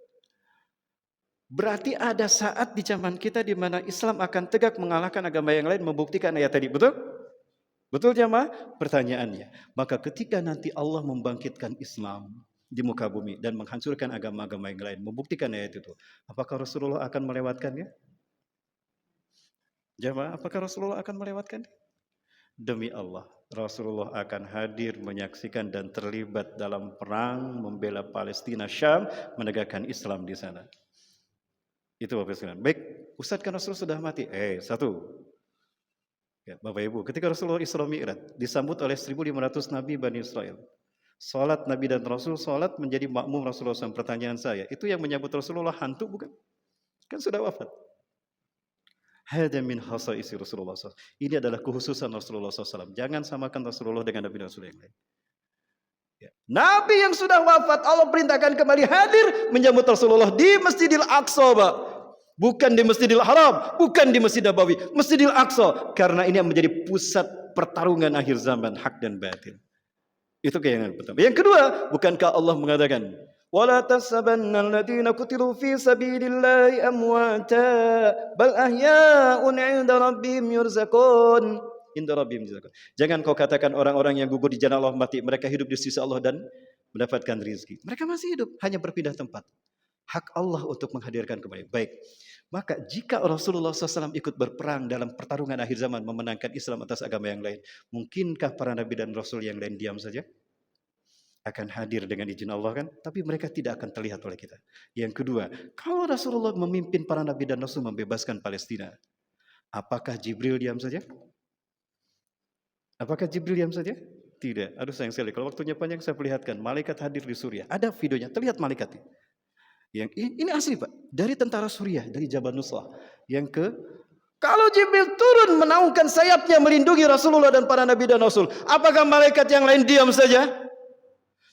Berarti ada saat di zaman kita di mana Islam akan tegak mengalahkan agama yang lain, membuktikan ayat tadi. Betul? Betul jemaah? Pertanyaannya, maka ketika nanti Allah membangkitkan Islam di muka bumi dan menghancurkan agama-agama yang lain, membuktikan ayat itu, apakah Rasulullah akan melewatkannya? Jemaah, apakah Rasulullah akan melewatkannya? Demi Allah, Rasulullah akan hadir menyaksikan dan terlibat dalam perang membela Palestina, Syam, menegakkan Islam di sana. Itu Bapak sekalian. Baik, Ustaz kan Rasul sudah mati. Satu. Ya, Bapak Ibu, ketika Rasulullah Isra Mi'raj disambut oleh 1.500 Nabi Bani Israel. Salat Nabi dan Rasul, salat menjadi makmum Rasulullah SAW. Pertanyaan saya, itu yang menyambut Rasulullah hantu bukan? Kan sudah wafat. Hada min khasaisi Rasulullah SAW. Ini adalah kekhususan Rasulullah SAW. Jangan samakan Rasulullah dengan Nabi dan Rasul yang lain. Ya. Nabi yang sudah wafat Allah perintahkan kembali hadir menyambut Rasulullah di Masjidil Aqsa, Pak. Bukan di Masjidil Haram, bukan di Masjid Nabawi, Masjidil Aqsa, karena ini yang menjadi pusat pertarungan akhir zaman hak dan batil. Itu yang pertama. Yang kedua, bukankah Allah mengatakan wala tasabanna alladziina qutilu fi sabilillahi amwata bal ahya'un 'inda rabbihim yurzaqun. Jangan kau katakan orang-orang yang gugur di jalan Allah mati, mereka hidup di sisi Allah dan mendapatkan rezeki. Mereka masih hidup, hanya berpindah tempat. Hak Allah untuk menghadirkan kembali. Baik, maka jika Rasulullah SAW ikut berperang dalam pertarungan akhir zaman memenangkan Islam atas agama yang lain, mungkinkah para Nabi dan Rasul yang lain diam saja? Akan hadir dengan izin Allah kan? Tapi mereka tidak akan terlihat oleh kita. Yang kedua, kalau Rasulullah memimpin para Nabi dan Rasul membebaskan Palestina, apakah Jibril diam saja? Apakah Jibril diam saja? Tidak. Aduh sayang sekali. Kalau waktunya panjang saya perlihatkan. Malaikat hadir di Suriah. Ada videonya. Terlihat malaikatnya. Yang ini asli Pak. Dari tentara Suriah. Dari Jabal Nusra. Kalau Jibril turun menaungkan sayapnya melindungi Rasulullah dan para Nabi dan Rasul. Apakah malaikat yang lain diam saja?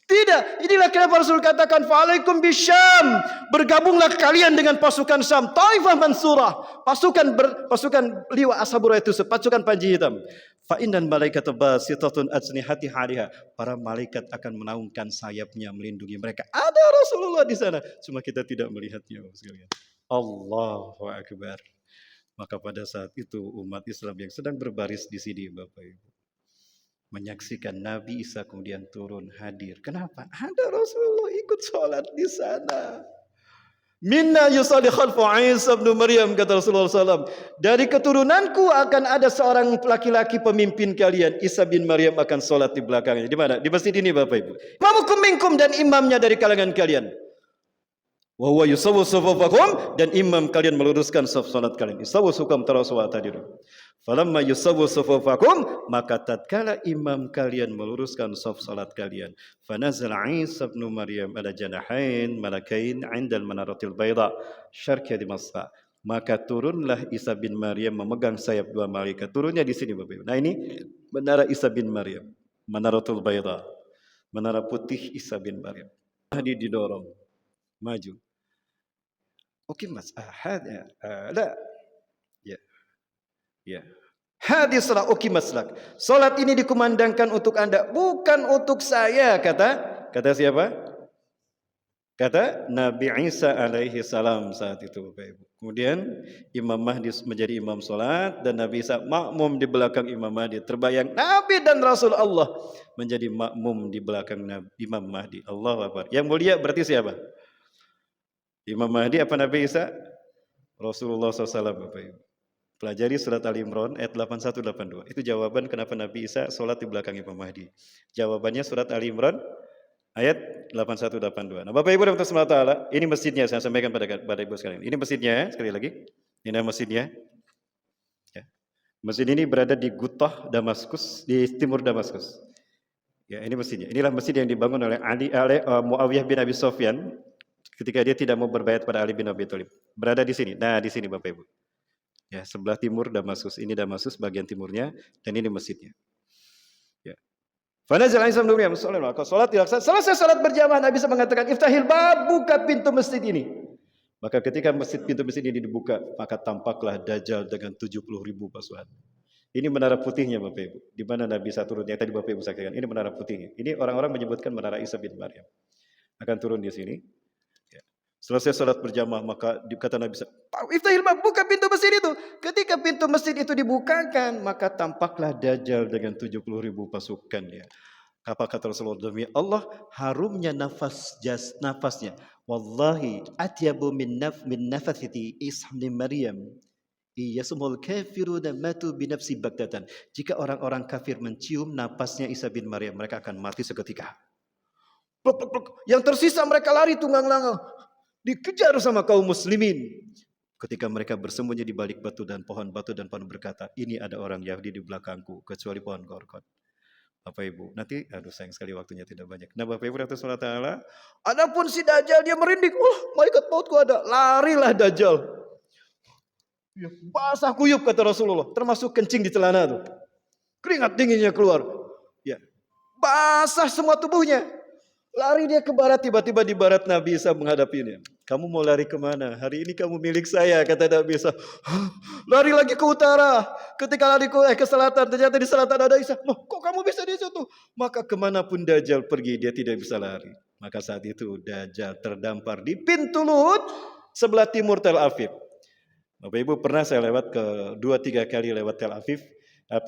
Tidak, inilah kenapa Rasul katakan fa'alaikum bisyam. Bergabunglah kalian dengan pasukan Syam. Taifah mansurah. Pasukan liwa ashabura itu pasukan panji hitam. Fa innal malaikata basitatun ajnihati hariha. Para malaikat akan menaungkan sayapnya melindungi mereka. Ada Rasulullah di sana, cuma kita tidak melihatnya sekalian. Allahu akbar. Maka pada saat itu umat Islam yang sedang berbaris di sini Bapak Ibu menyaksikan Nabi Isa kemudian turun hadir. Kenapa? Ada Rasulullah ikut sholat di sana. Minna yusalli khalfu Isa bin Maryam, kata Rasulullah SAW. Dari keturunanku akan ada seorang laki-laki pemimpin kalian. Isa bin Maryam akan sholat di belakangnya. Di mana? Di masjid ini Bapak Ibu. Imamukum minkum, dan imamnya dari kalangan kalian. Wa huwa yusawwu sufufakum, dan imam kalian meluruskan saf salat kalian. Yusawwu sukum tarasu wa tadiru. Falamma yusawwu sufufakum, maka tatkala imam kalian meluruskan saf salat kalian, fanazal Isa bin Maryam ala janahain malakain 'inda al-manaratil bayda syarqi Damasq. Maka turunlah Isa bin Maryam memegang sayap dua malaikat. Turunnya di sini Bapak Ibu. Nah ini menara Isa bin Maryam, manaratul bayda, menara putih Isa bin Maryam. Tadi didorong maju. Oke mas, la, ya. Hadis salat maslak. Salat ini dikumandangkan untuk Anda, bukan untuk saya, kata siapa? Kata Nabi Isa alaihi salam saat itu Bapak Ibu. Kemudian Imam Mahdi menjadi imam salat dan Nabi Isa makmum di belakang Imam Mahdi. Terbayang Nabi dan Rasul Allah menjadi makmum di belakang Imam Mahdi. Allahu Akbar. Yang mulia berarti siapa? Imam Mahdi apa Nabi Isa? Rasulullah SAW Bapak Ibu. Pelajari surat Ali Imran ayat 81-82. Itu jawaban kenapa Nabi Isa sholat di belakang Imam Mahdi. Jawabannya surat Ali Imran ayat 81-82. Nah Bapak Ibu dan Ta'ala, ini masjidnya saya sampaikan pada Ibu sekalian. Ini masjidnya sekali lagi. Ini masjidnya. Ya. Masjid ini berada di Gutah Damaskus, di timur Damaskus. Ya, ini masjidnya. Inilah masjid yang dibangun oleh Muawiyah bin Abi Sufyan ketika dia tidak mau berbaiat pada Ali bin Abi Thalib. Berada di sini. Nah, di sini Bapak Ibu. Ya, sebelah timur Damaskus. Ini Damaskus bagian timurnya dan ini masjidnya. Ya. Fanazal Isa bin Maryam salat dilaksanakan. Selesai salat berjamaah Nabi SAW mengatakan, "Iftahil bab, buka pintu masjid ini." Maka ketika pintu masjid ini dibuka, maka tampaklah Dajjal dengan 70.000 pasukan. Ini menara putihnya Bapak Ibu. Di mana Nabi Isa turun yang tadi Bapak Ibu saksikan. Ini menara putihnya. Ini orang-orang menyebutkan menara Isa bin Maryam. Akan turun di sini. Selesai salat berjamaah maka kata Nabi Iftahil bab, buka pintu masjid itu. Ketika pintu masjid itu dibukakan, maka tampaklah Dajjal dengan 70.000 pasukannya. Apa kata Rasulullah? Demi Allah, harumnya nafasnya. Wallahi atyabu min nafasiti Isa bin Maryam. Iyasumul kafiruna matu binafsi bagdatan. Jika orang-orang kafir mencium napasnya Isa bin Maryam, mereka akan mati seketika. Pluk, pluk, pluk. Yang tersisa mereka lari tunggang-langgang. Dikejar sama kaum muslimin. Ketika mereka bersembunyi di balik batu dan pohon berkata, ini ada orang Yahudi di belakangku, kecuali pohon korkot. Bapak Ibu, nanti, sayang sekali waktunya tidak banyak. Nah Bapak Ibu Rasulullah Ta'ala, adapun si Dajjal dia merinding, malaikat mautku ada, larilah Dajjal. Ya, basah kuyup kata Rasulullah, termasuk kencing di celana tuh. Keringat dinginnya keluar. Ya, basah semua tubuhnya. Lari dia ke barat, tiba-tiba di barat Nabi Isa menghadapinya. Kamu mau lari kemana? Hari ini kamu milik saya, kata Nabi Isa. Lari lagi ke utara. Ketika lari ke selatan, ternyata di selatan ada Isa. Loh, kok kamu bisa di situ? Maka kemanapun Dajjal pergi, dia tidak bisa lari. Maka saat itu Dajjal terdampar di pintu Lut, sebelah timur Tel Aviv. Bapak Ibu pernah saya lewat ke 2-3 kali lewat Tel Aviv.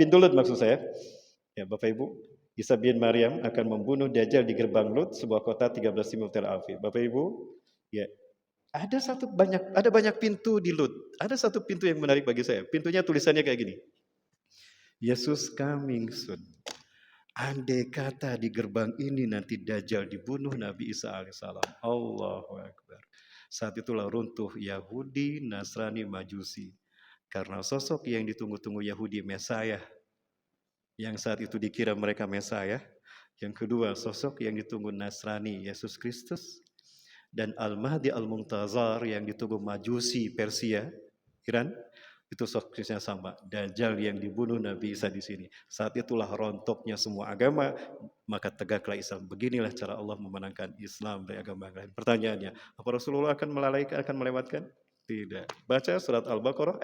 Pintu Lut maksud saya. Ya Bapak Ibu. Isa bin Maryam akan membunuh Dajjal di gerbang Lut, sebuah kota 13 mil Tel Aviv. Bapak Ibu, ya ada banyak pintu di Lut. Ada satu pintu yang menarik bagi saya. Pintunya tulisannya kayak gini. Yesus coming soon. Andai kata di gerbang ini nanti Dajjal dibunuh Nabi Isa alaihissalam. Allahu Akbar. Saat itulah runtuh Yahudi, Nasrani, Majusi. Karena sosok yang ditunggu-tunggu Yahudi Mesaya. Yang saat itu dikira mereka Mesaya. Yang kedua, sosok yang ditunggu Nasrani, Yesus Kristus. Dan Al-Mahdi Al-Muntazar yang ditunggu Majusi, Persia, Iran. Itu soksisnya sama. Dajjal yang dibunuh Nabi Isa di sini. Saat itulah rontoknya semua agama, maka tegaklah Islam. Beginilah cara Allah memenangkan Islam dari agama yang lain. Pertanyaannya, apa Rasulullah akan melalaikan, akan melewatkan? Tidak. Baca surat Al-Baqarah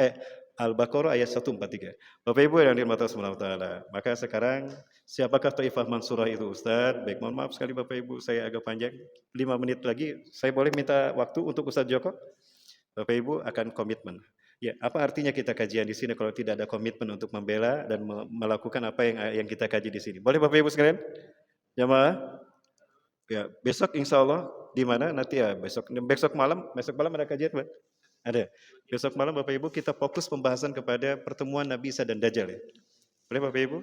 ayat 143. Bapak Ibu yang dirahmati Allah Subhanahu wa taala. Maka sekarang siapakah Taifah Mansurah itu, Ustaz? Baik, mohon maaf sekali Bapak Ibu, saya agak panjang. 5 menit lagi, saya boleh minta waktu untuk Ustaz Joko? Bapak Ibu akan komitmen. Ya, apa artinya kita kajian di sini kalau tidak ada komitmen untuk membela dan melakukan apa yang kita kaji di sini? Boleh Bapak Ibu sekalian? Jamaah? Ya, besok insya Allah di mana nanti ya besok malam ada kajian Pak? Ada. Besok malam Bapak Ibu kita fokus pembahasan kepada pertemuan Nabi Isa dan Dajjal ya. Boleh Bapak Ibu?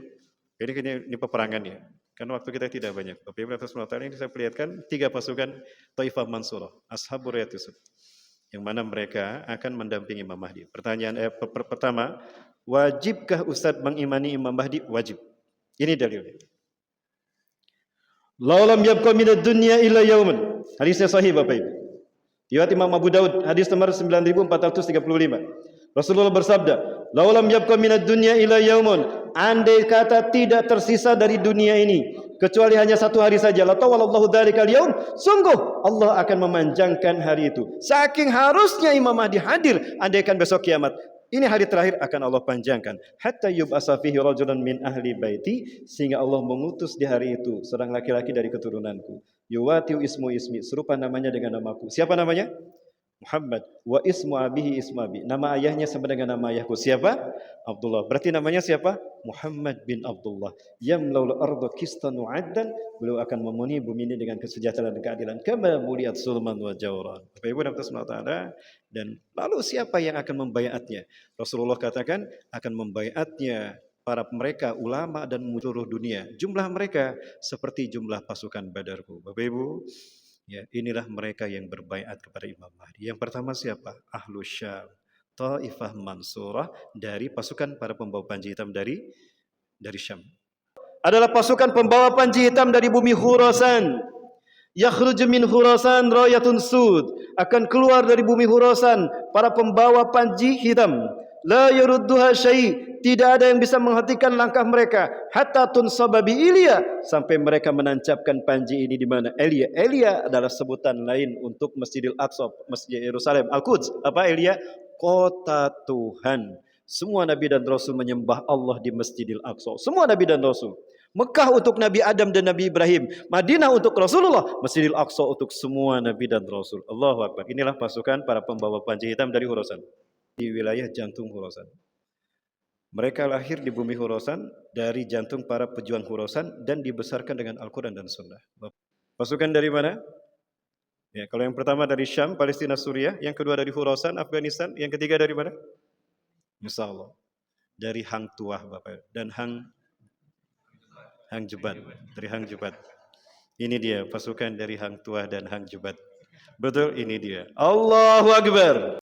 Ini peperangan ya. Karena waktu kita tidak banyak. Bapak Ibu atas ini saya perlihatkan 3 pasukan Taifah Mansurah, Ashabur Riyad Yusuf, yang mana mereka akan mendampingi Imam Mahdi. Pertanyaan pertama, wajibkah Ustadz mengimani Imam Mahdi? Wajib. Ini dalilnya. Laulam yabqa minad dunya illa yauman. Hadisnya sahih Bapak Ibu. Riwayat Imam Abu Daud, hadis nomor 9435. Rasulullah bersabda, laulam yabqa minad dunya illa yaumun. Andai kata tidak tersisa dari dunia ini kecuali hanya 1 hari saja, la tawallahu dzalikal yaum, sungguh Allah akan memanjangkan hari itu. Saking harusnya Imam Mahdi hadir andaikan besok kiamat. Ini hari terakhir akan Allah panjangkan. Hatta yub'asa fihi rajulan min ahli baiti, sehingga Allah mengutus di hari itu seorang laki-laki dari keturunanku. Yuwatiu ismi, serupa namanya dengan namaku. Siapa namanya? Muhammad. Wa ismu abihi ismu abi. Nama ayahnya sama dengan nama ayahku. Siapa? Abdullah. Berarti namanya siapa? Muhammad bin Abdullah. Yamlaul arda qistan wa addan. Beliau akan memenuhi bumi ini dengan kesejahteraan dan keadilan. Kama muliyat sulman wa jawran. Bapak Ibu dan Saudara, dan lalu siapa yang akan membaiatnya? Rasulullah katakan akan membaiatnya para mereka ulama dan seluruh dunia. Jumlah mereka seperti jumlah pasukan Badarku. Bapak Ibu, ya, inilah mereka yang berbaiat kepada Imam Mahdi. Yang pertama siapa? Ahlus Syam, Taifah Mansurah, dari pasukan para pembawa panji hitam dari Syam. Adalah pasukan pembawa panji hitam dari bumi Khurasan. Yakhruju min Khurasan rayatun sud, akan keluar dari bumi Khurasan para pembawa panji hitam. La yurudduha syai', tidak ada yang bisa menghentikan langkah mereka. Hatta tunsaba bi Ilya, sampai mereka menancapkan panji ini di mana? Elia. Elia adalah sebutan lain untuk Masjidil Aqsa, Masjid Yerusalem, Al-Quds. Apa Elia? Kota Tuhan. Semua nabi dan rasul menyembah Allah di Masjidil Aqsa. Semua nabi dan rasul. Mekah untuk Nabi Adam dan Nabi Ibrahim, Madinah untuk Rasulullah, Masjidil Aqsa untuk semua nabi dan rasul. Allahu Akbar. Inilah pasukan para pembawa panji hitam dari Khurasan, di wilayah jantung Khurasan. Mereka lahir di bumi Khurasan dari jantung para pejuang Khurasan dan dibesarkan dengan Al-Quran dan Sunnah. Pasukan dari mana? Ya, kalau yang pertama dari Syam, Palestina, Suriah, yang kedua dari Khurasan, Afghanistan, yang ketiga dari mana? Insya Allah dari Hang Tuah Bapak, dan Hang Jebat, dari Hang Jebat. Ini dia pasukan dari Hang Tuah dan Hang Jebat. Betul, ini dia. Allahu Akbar.